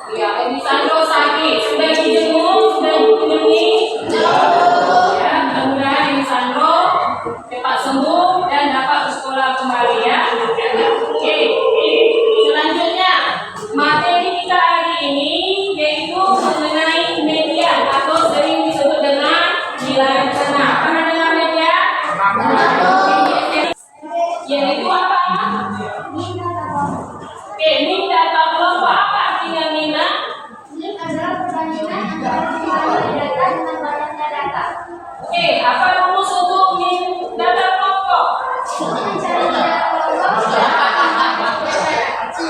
Ya, ini Sandro sakit. Sudah dijenguk, sudah dikunjungi. Ya, mudah-mudahan ini Sandro cepat sembuh dan dapat bersekolah kembali ya. Oke. Selanjutnya, materi kita hari ini yaitu mengenai median atau sering disebut dengan nilai tanah. Pernah dengar median? Yaitu apa? Oke, min data kelompok. Apa artinya mina? Min adalah perbandingan antara jumlah data dengan banyaknya data. Oke, apa rumus untuk min data kelompok? Mencari data kelompok yaitu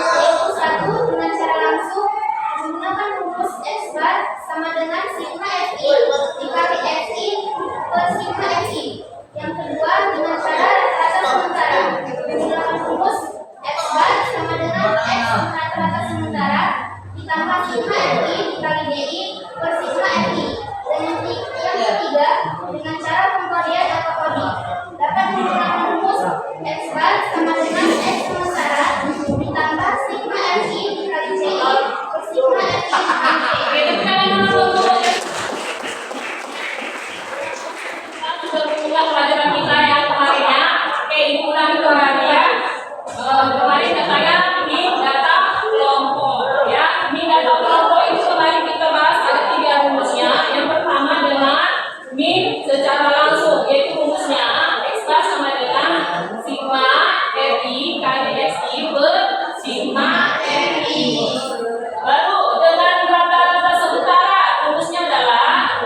satu dengan cara langsung menggunakan rumus X bar sama dengan sigma Fi dikali Xi per sigma Fi. Yang kedua dengan cara rata-rata sementara menggunakan rumus X bar sama dengan X rata-rata sementara ditambah sigma Fi dikali Di per sigma Fi. Dan yang ketiga dengan cara pemberian atau coding dapat menggunakan rumus X bar sama dengan X sementara ditambah sigma Fi dikali Ci per sigma Fi dikali Oke, tekan dulu. Sudah mengulang pelajaran kita yang kemarinnya. Oke, ini ulangi kembali ya. Kemarin katanya ini data kelompok ya. Ini data kelompok itu kemarin kita bahas ada 3 rumusnya. Yang pertama dengan min secara langsung, yaitu rumusnya X bar sama dengan sigma Fi kali Xi per sigma Fi. Baru dengan rata-rata sementara, rumusnya adalah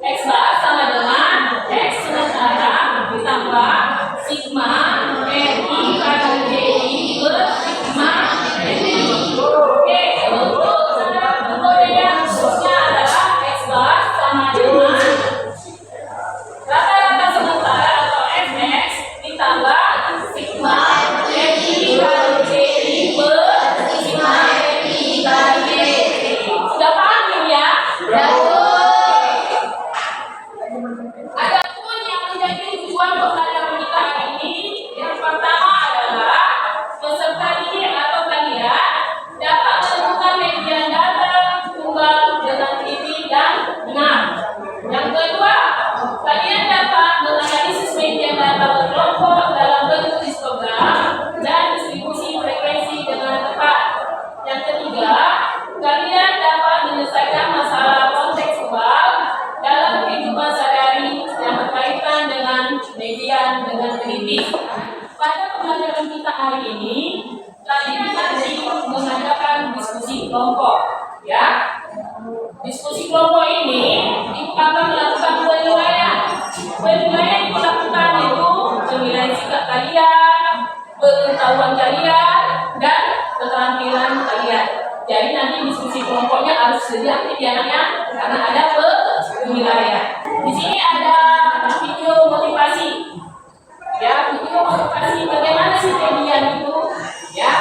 X bar sama dengan X sementara ditambah sigma Fi kali Di per sigma Fi. Oke, untuk cara pemberian rumusnya adalah X bar sama dengan rata-rata sementara atau Fx ditambah sigma Fi kali Di per sigma Fi kali Di. Sudah paham ya? Ada pun yang menjadi tujuan pembelajaran kita hari ini. Yang pertama adalah peserta didik atau kalian dapat menemukan median data tunggal dengan teliti dan benar. Yang kedua, kalian dapat menganalisis median data berkelompok dalam bentuk histogram dan distribusi frekuensi dengan tepat. Yang ketiga, kalian dapat menyelesaikan masalah kontekstual dalam kehidupan sehari-hari yang berkaitan dengan median dengan teliti. Pada pembelajaran kita hari ini, kalian nanti mengadakan diskusi kelompok, ya. Diskusi kelompok ini akan melakukan penilaian. Penilaian yang dilakukan itu penilaian sikap kalian, pengetahuan kalian, dan keterampilan kalian. Jadi nanti diskusi kelompoknya harus sedia aktif ya anaknya, karena ada penilaian. Di sini ada video motivasi. Ya, video motivasi bagaimana sih median itu? Ya,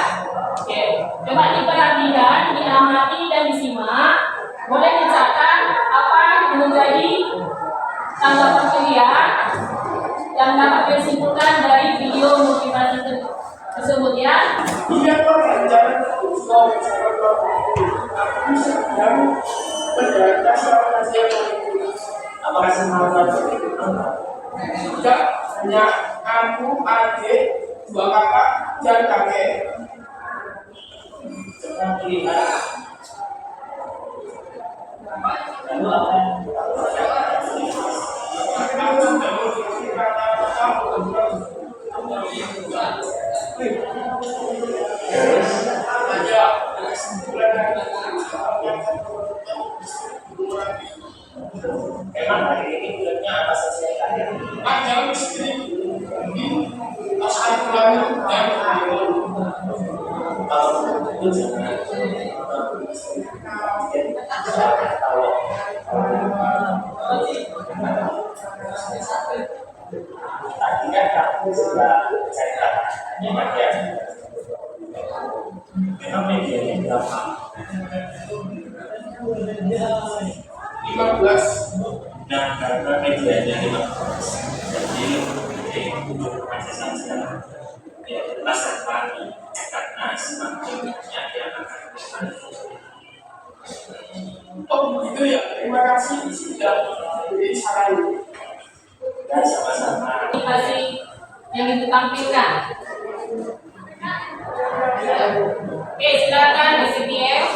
oke. Coba diperhatikan, diamati dan disimak. Boleh dicatat apa yang menjadi tanggapan kalian yang dapat disimpulkan dari video motivasi tersebut ya. Dia pelajaran dan berdasarkan hasil apakah semangat tidak hanya aku, adik, 2 kakak dan kakek. Jangan dilihat. Lalu apa yang emang hari ini bulannya apa saja kalian? Ada istri, asal pulang dan kalau itu jangan tahu. Tadi kan kamu sudah ceritakannya bagian. Memang medianya berapa? 15. Nah, karena medianya 15, jadi untuk proses sekarang ya kita serta karena semakin banyak yang akan Oh begitu ya, terima kasih sudah beri saran. Dan sama-sama. Kasih yang ibu tampilkan. Oke, silakan DCPM.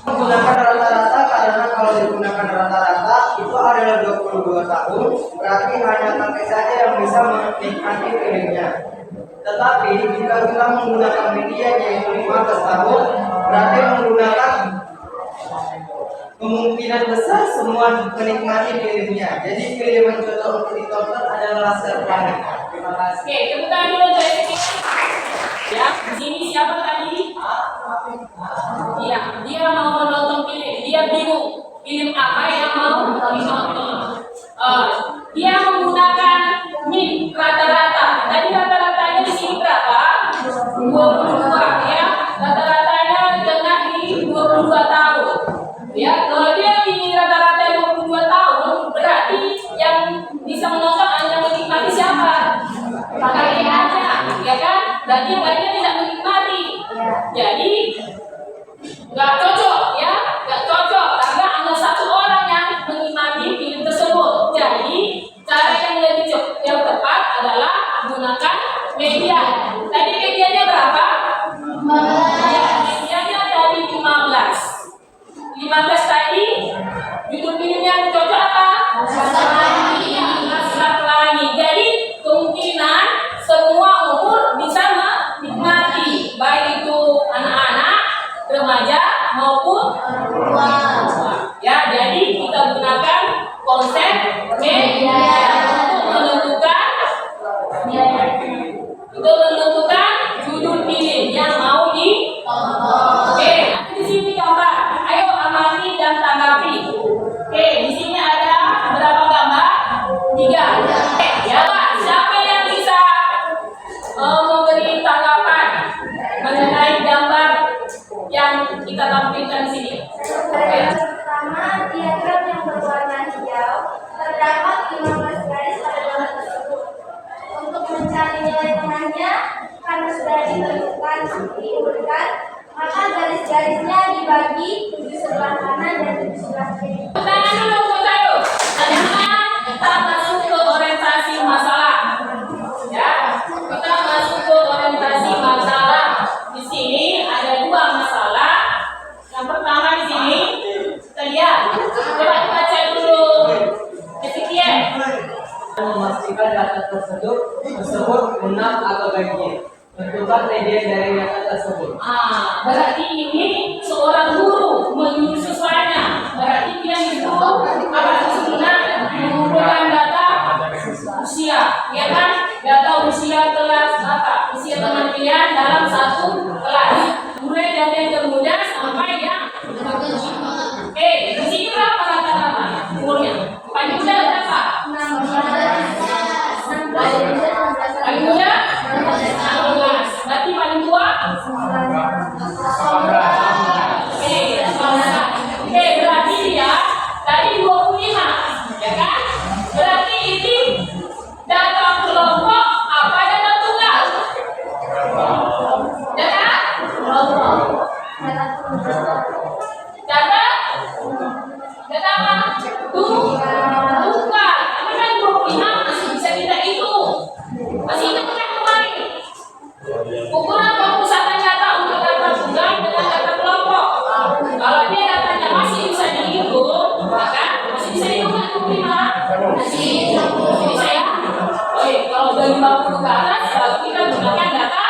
Menggunakan rata-rata karena kalau digunakan rata-rata itu adalah 22 tahun, berarti hanya kakek saja yang bisa menikmati filmnya. Tetapi jika kita menggunakan media yaitu 15 tahun, berarti menggunakan kemungkinan besar semua menikmati filmnya. Jadi film yang cocok untuk ditonton adalah Laskar Pelangi. Terima kasih. Oke, tepuk tangan dulu untuk DCPM. Ya, di sini siapa tadi? Iya, dia mau menonton film, dia bingung film apa yang mau ditonton. Dia menggunakan min rata-rata. Tadi rata-ratanya di sini berapa? 22 ya. Rata-ratanya kena di 22 tahun. Ya, kalau dia pilih rata-rata 22 tahun, berarti yang bisa menonton hanya menikmati siapa? Kakek aja, ya kan? Berarti yang lainnya tidak menikmati. Jadi nggak cocok ya, nggak cocok karena hanya satu orang yang menikmati film tersebut. Jadi cara yang lebih yang tepat adalah gunakan media. Tadi medianya berapa? 15. Ya, medianya tadi 15. 15 tadi judul filmnya cocok apa? Laskar Pelangi. Jadi kemungkinan semua umur bisa menikmati, baik itu anak-anak, remaja maupun ya. Jadi kita gunakan konsep media untuk menentukan judul film yang mau di. Oke, di sini gambar. Ayo amati dan tanggapi. Oke, di sini ada berapa gambar? 3. Oke, ya Pak, siapa yang bisa memberi tanggapan mengenai gambar yang kita tampilkan di sini? Oke. Pertama, diagram yang berwarna hijau terdapat 15 garis pada gambar tersebut. Untuk mencari nilai tengahnya, karena sudah ditentukan diurutkan, maka garis-garisnya dibagi 7 sebelah kanan dan 7 sebelah kiri. Tangan dulu untuk saya. Selanjutnya kita masuk ke orientasi masalah. Ya, kita masuk ke orientasi masalah. Di sini ada 2 masalah. Yang pertama di sini kita lihat. Coba baca dulu. Ezekiel. Memastikan data tersebut benar atau baiknya. Tentukan media dari data tersebut. Berarti ini seorang guru menyusun siswanya. Berarti dia disuruh apa sebenarnya mengumpulkan data usia, ya kan? Data usia kelas apa? Usia teman pilihan dalam satu kelas. Mulai dari yang termuda sampai yang di sini berapa rata-rata umurnya? Paling muda berapa? Paling muda 16. Berarti paling tua? Berarti dia dari 25, ya kan? Berarti ini data kelompok apa data tunggal? Data kelompok. Data apa? Tunggal. Tapi kan 25 masih bisa kita hitung. Masih ingat kan kemarin? Ukuran pemusatan data untuk data tunggal dengan data kelompok. Kalau dia datanya masih bisa dihitung, maka masih bisa dihitung kan 25? Masih bisa ya? Oke, kalau udah 50 ke atas, kalau kita gunakan data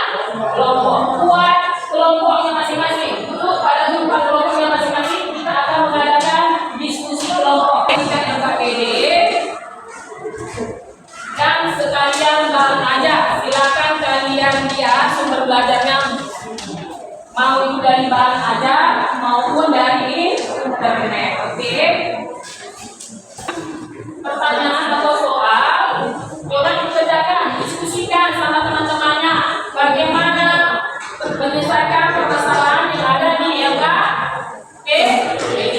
kelompok. Buat kelompoknya masing-masing. Untuk pada jumlah kelompoknya masing-masing, kita akan mengadakan diskusi kelompok. Kita yang KPD dan sekalian bareng aja. Silakan kalian lihat sumber belajarnya, mau itu dari bareng aja maupun dari internet. Oke. Pertanyaan atau soal, coba dikerjakan, diskusikan sama teman-temannya bagaimana menyelesaikan permasalahan yang ada di LK.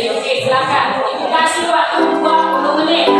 Oke, silakan. Ibu kasih waktu 20 menit.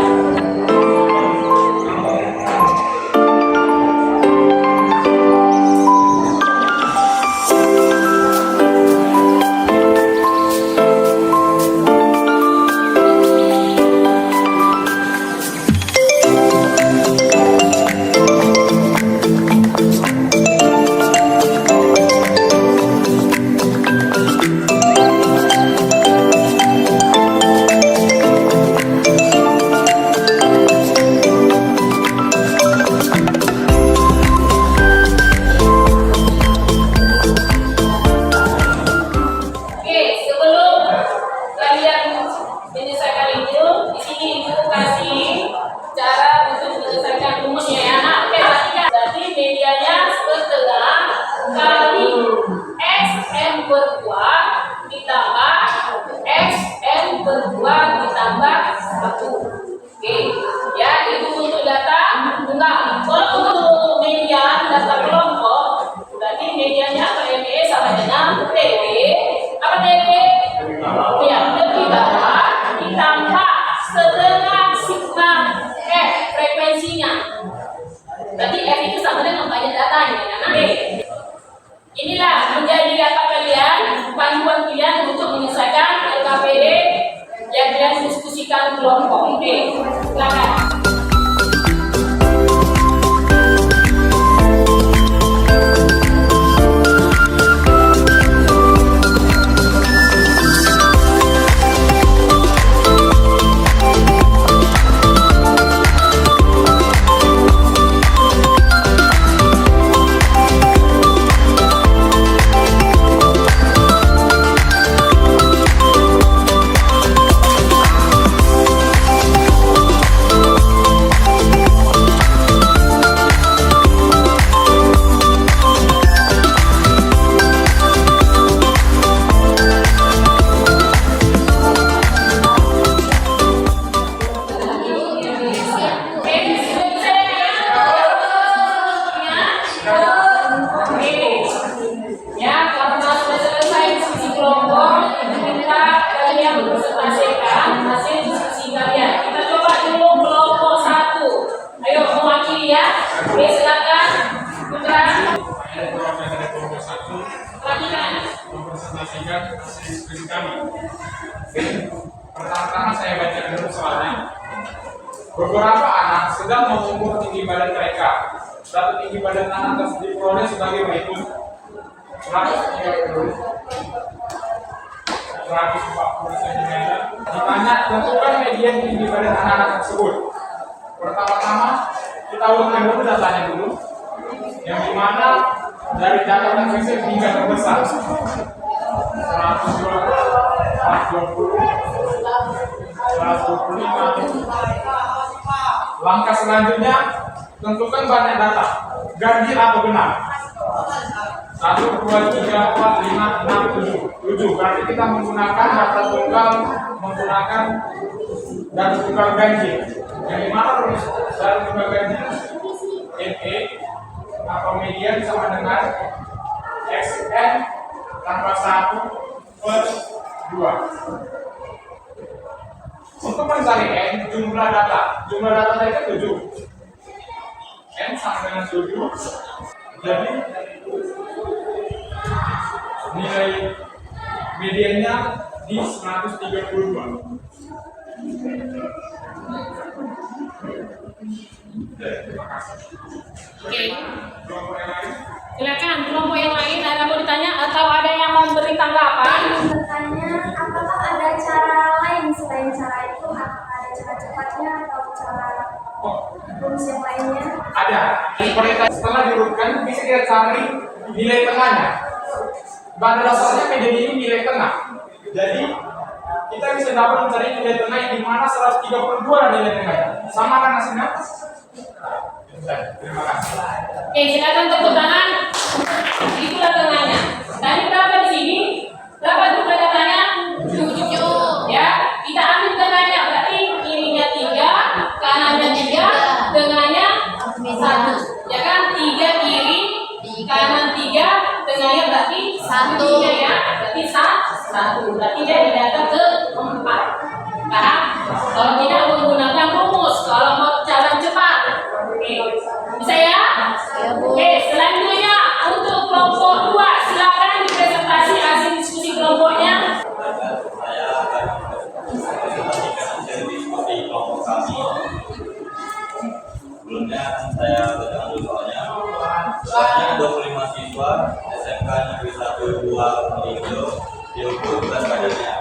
Silakan. Ya, karena sudah selesai diskusi kelompok, kita kalian presentasikan hasil diskusi kalian. Kita coba dulu kelompok 1. Ayo mewakili ya. Oke, silakan. Putra. Kelompok 1 Lakukan. mempresentasikan hasil diskusi kami. Pertama-tama saya baca dulu soalnya. Beberapa anak sedang mengukur tinggi badan mereka. Satu tinggi badan anak tersebut diperoleh sebagai berikut: 130, 140 cm. Di mana tentukan median tinggi badan anak-anak tersebut. Pertama-tama kita urutkan dulu datanya dulu, yang dimana dari data terkecil hingga terbesar 120, 120, 125. Langkah selanjutnya, tentukan banyak data, ganjil atau genap. 1, 2, 3, 4, 5, 6, 7. Berarti kita menggunakan data tunggal, menggunakan data tunggal ganjil. Yang dimana rumus data tunggal ganjil NE atau median sama dengan XN tambah 1/2. Untuk mencari N, jumlah data tadi kan 7. N sama dengan 7. Jadi nilai mediannya di 132. Terima kasih. Oke. Kelompok yang lain? Silakan kelompok yang lain ada mau ditanya atau ada yang mau beri tanggapan? Bertanya, apakah ada cara lain selain cara itu? Apakah ada cara cepatnya atau cara rumus yang lainnya? Ada. Setelah diurutkan bisa kita cari nilai tengahnya. Pada dasarnya median ini nilai tengah. Jadi kita bisa dapat mencari nilai tengah yang dimana 132 nilai tengahnya. Sama kan hasilnya? Terima kasih. Oke, silakan tepuk tangan. Itulah tengahnya. Tadi berapa di sini? Berapa jumlah datanya? 7. Ya, kita ambil tengahnya. Berarti ininya 3, kanannya 3, tengahnya 1. Ya kan? 3 kiri, kanan 3, tengahnya berarti 1 ya. Berarti 1. Berarti dia didata ke 4. Paham? Kalau tidak menggunakan rumus, kalau mau cara cepat. Oke. Bisa ya? Oke, selanjutnya untuk kelompok 2, silakan dipresentasi hasil diskusi kelompoknya. Saya akan mempresentasikan hasil diskusi kelompok kami. Sebelumnya saya bacakan dulu soalnya. Soalnya 25 siswa SMK Negeri 1 2 Melinjo diukur berat badannya.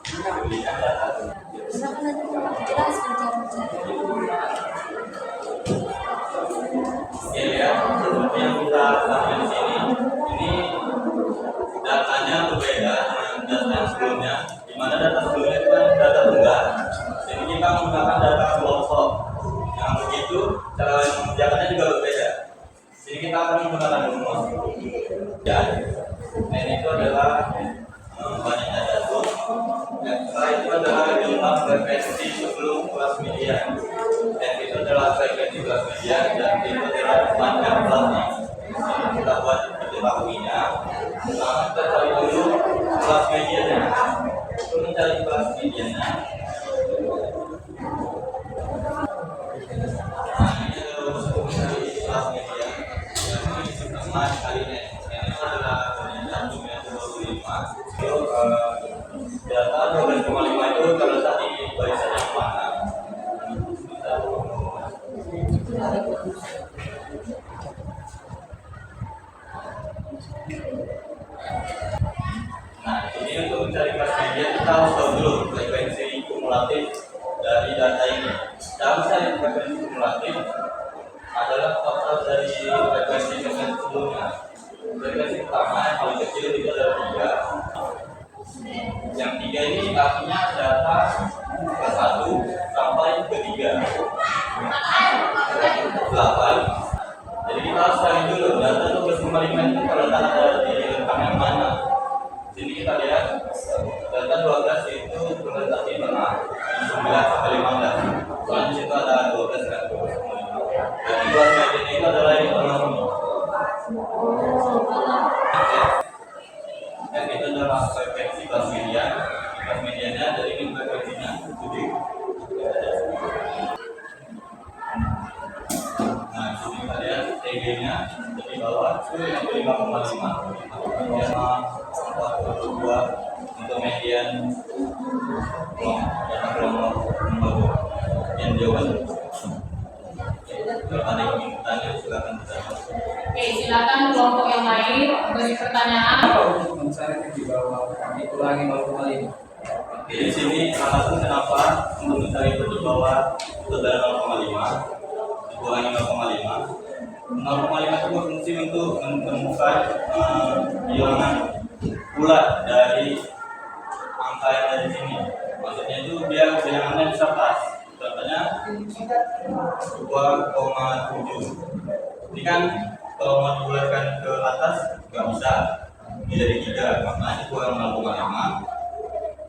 Diberikan data. Oke ya, seperti yang kita ketahui di sini, ini datanya berbeda dengan data yang sebelumnya, di mana data sebelumnya itu kan data tunggal. Jadi kita menggunakan data kelompok. Yang begitu, cara mengerjakannya juga berbeda. Jadi kita akan menggunakan rumus. Ya, dan itu adalah banyaknya data. Dan setelah itu adalah jumlah frekuensi sebelum kelas median. Dan itu adalah frekuensi kelas median, dan itu adalah panjang kelasnya. Jadi kita buat diketahuinya. Kita cari dulu kelas mediannya. Untuk mencari kelas mediannya, ini adalah rumus untuk mencari kelas median. Yang ini setengah kali N. Itu adalah 1,25. Data 12,5 itu terletak di barisan yang mana? misalnya frekuensi kumulatif adalah total dari frekuensi sebelumnya. Frekuensi pertama yang paling kecil itu adalah 3. Yang 3 ini artinya data ke 1 sampai ke 3. 8. Jadi kita harus cari dulu data 12,5 itu kalau data ada di rentang yang mana. Sini kita lihat data 12 itu terletak di tengah 9 sampai 15. Soalnya situ ada 12 kan. Jadi 12 median itu adalah yang tengah ini. Dan itu adalah frekuensi kelas median. Kelas mediannya dari ini frekuensinya 7. Nah, sini kita lihat TG-nya di bawah itu yang 5,5. Kemudian 4,2 untuk median kelompok nomor yang jawaban. Kalau ada yang ingin bertanya, silakan bertanya. Oke, silakan kelompok yang lain beri pertanyaan. Untuk mencari di bawah kami kurangi 0,5. Di sini alasan kenapa untuk mencari di bawah itu adalah 0,5 dikurangi 0,5. 0,5 itu berfungsi untuk menemukan bilangan bulat dari angka yang ada di sini. Maksudnya itu biar bilangannya bisa pas. Contohnya 2,7. Ini kan kalau mau dibulatkan ke atas nggak bisa. Ini dari 3, makanya kurang 0,5.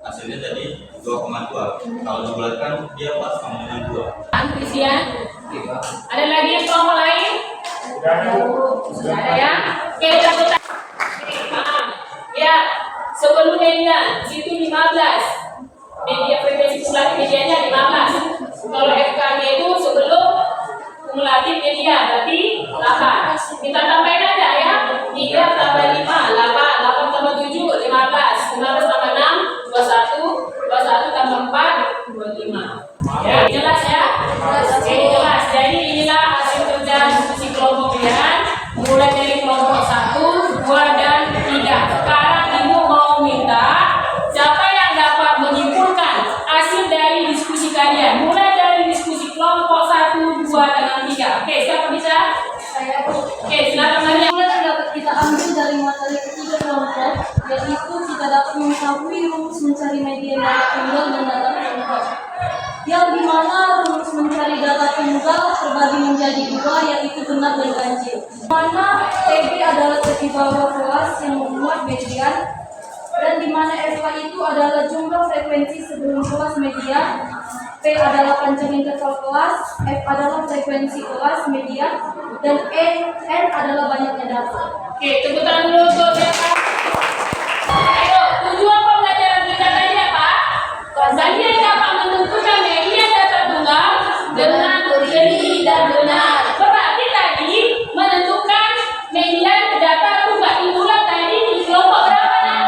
Hasilnya jadi 2,2. Kalau dibulatkan dia pas sama dengan 2. Christian, ada lagi yang kelompok lain? Sudah ada ya? Oke, kita bertanya. Ya, sebelum median, situ 15. Media frekuensi kumulatif medianya 15. Kalau FK-nya itu sebelum kumulatif media, berarti 8. Kita tambahin aja ya. 3 tambah 5, 8. 8 tambah 7, 15. 15 tambah 6, 21. 21 tambah 4, 25. Ya, jelas ya? Oke, jelas. Jadi inilah hasil kerja diskusi kelompok pilihan. Mulai dari kelompok 1, 2, dan 3. Sekarang Ibu mau minta siapa yang dapat menyimpulkan hasil dari diskusi kalian. Mulai dari diskusi kelompok 1, 2, dan 3. Oke, siapa bisa? Saya Oke, silakan Maria. Yang dapat kita ambil dari materi ketiga kelompok, yaitu kita dapat mengetahui rumus mencari median data tunggal dan data tunggal. Yang dimana rumus mencari data tunggal terbagi menjadi 2, yaitu benar dan ganjil. Mana TB adalah tepi bawah kelas yang memuat median, dan dimana FK itu adalah jumlah frekuensi sebelum kelas median, P adalah panjang interval kelas, F adalah frekuensi kelas median, dan N adalah banyaknya data. Oke, tepuk tangan dulu untuk siapa? Ayo, tujuan pembelajaran kita tadi apa? Saya dapat menentukan media data tunggal dengan berdiri dan benar. Berarti tadi menentukan media data tunggal itulah tadi di kelompok berapa nak?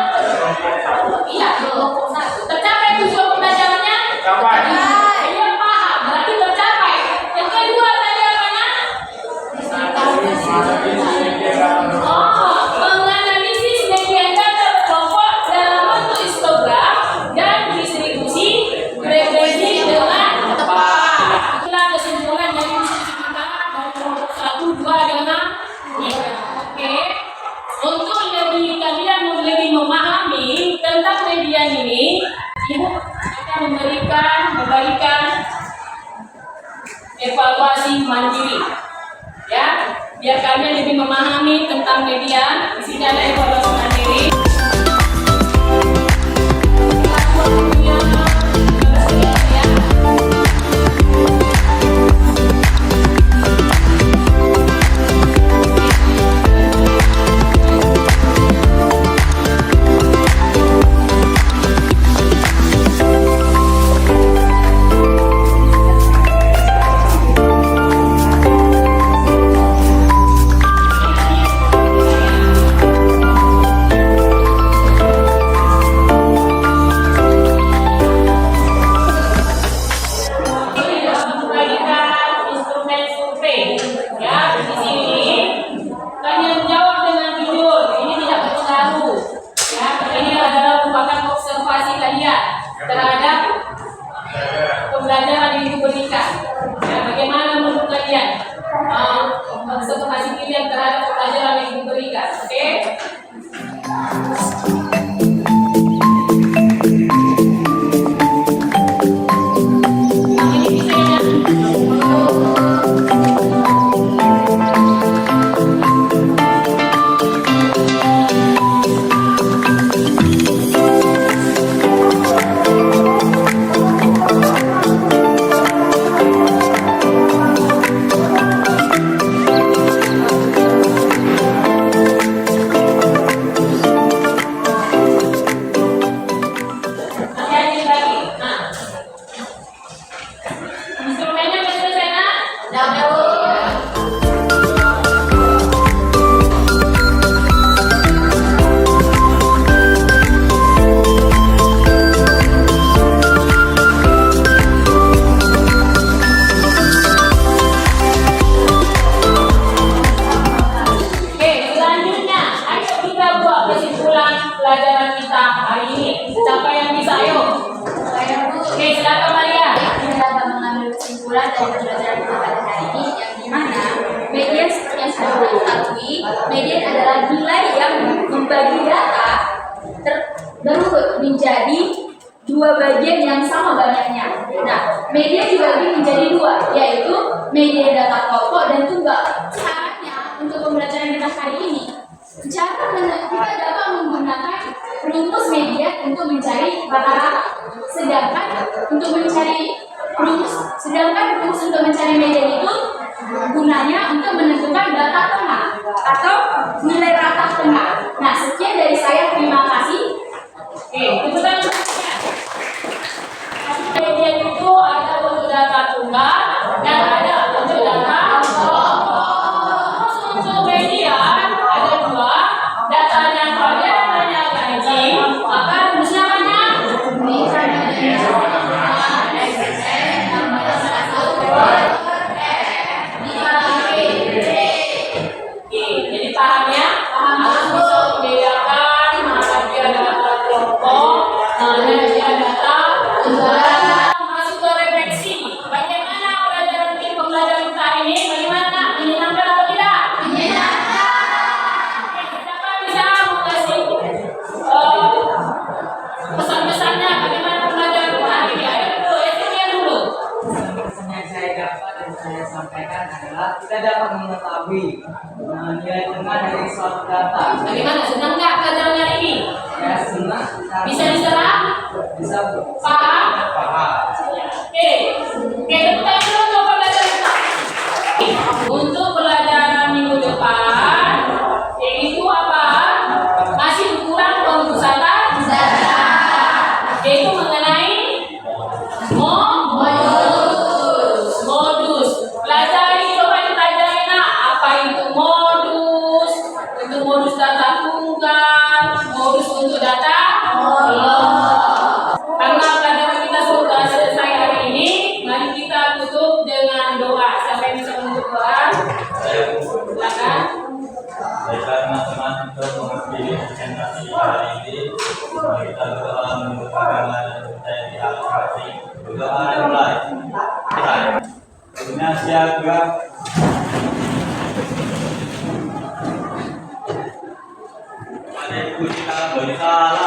Iya, kelompok 1. Tercapai tujuan pembelajarannya? Tercapai. Iya, paham. Berarti tercapai. Yang kedua tadi apa nak? Menganalisis media data kelompok dalam bentuk histogram dan distribusi frekuensi dengan tepat. Itulah kesimpulan dari diskusi kita dari kelompok 1, 2, dan 3. Oke. Untuk kalian lebih memahami tentang median ini, Ibu akan membagikan evaluasi mandiri. Ya, biar kalian lebih memahami tentang median. Di sini ada evaluasi mandiri. observasi pilihan terhadap pelajaran yang diberikan. Oke? Ini desainnya. Hati-hati lagi. Nah, instrumennya udah selesai, nak? Udah, Bu. Oke, selanjutnya, ayo kita buat kesimpulan pelajaran kita hari ini. Siapa yang bisa, ayo? Saya Bu. Oke, silakan Maria. Kita dapat mengambil kesimpulan dari pelajaran kita pada hari ini yang dimana median seperti yang sudah kita ketahui, median adalah nilai yang membagi data berurut menjadi dua bagian yang sama banyaknya. Nah, median dibagi menjadi dua, yaitu median data pokok dan tunggal. Syaratnya untuk pembelajaran kita hari ini, kita dapat menggunakan rumus median untuk mencari rata-rata. Sedangkan rumus untuk mencari median itu gunanya untuk menentukan data tengah atau nilai rata tengah. Nah, sekian dari saya. Terima kasih. Oke, kebetulan median itu ada untuk data tunggal dan ada untuk data pokok. Untuk median ada dua, datanya pada datanya gaji, maka rumusnya banyak. Oke, jadi paham ya? Harus bisa membedakan mana dia data kelompok, mana dia data tunggal. Masuk ke refleksi. Bagaimana pembelajaran kita ini? Bagaimana? Menyenangkan atau tidak? Oke, siapa bisa mengasih pesan-pesannya bagaimana pembelajaran kita hari ini? Ayo dulu, Etienne dulu. Yang saya dapat dan saya sampaikan adalah kita dapat mengetahui nilai tengah dari suatu data. Bagaimana? Senang nggak pelajaran hari ini? Saya senang Bisa diserap? bisa Paham? paham. Oke, tepuk tangan dulu untuk pelajaran kita. Untuk pelajaran minggu depan, yaitu apa? Masih kurang pemusatan data, yaitu mengenai modus. Pelajari, coba dipelajari nak, apa itu modus? Untuk modus data tunggal, modus untuk data karena pelajaran kita sudah selesai hari ini, mari kita tutup dengan doa. Siapa yang bisa menutup doa? Silakan. Baiklah teman-teman, untuk mengakhiri presentasi hari ini, kita berdoa menuntut agama dan percaya di hal kasih. Berdoa dan mulai. Dunia siaga. Pada ibu kita bersalah.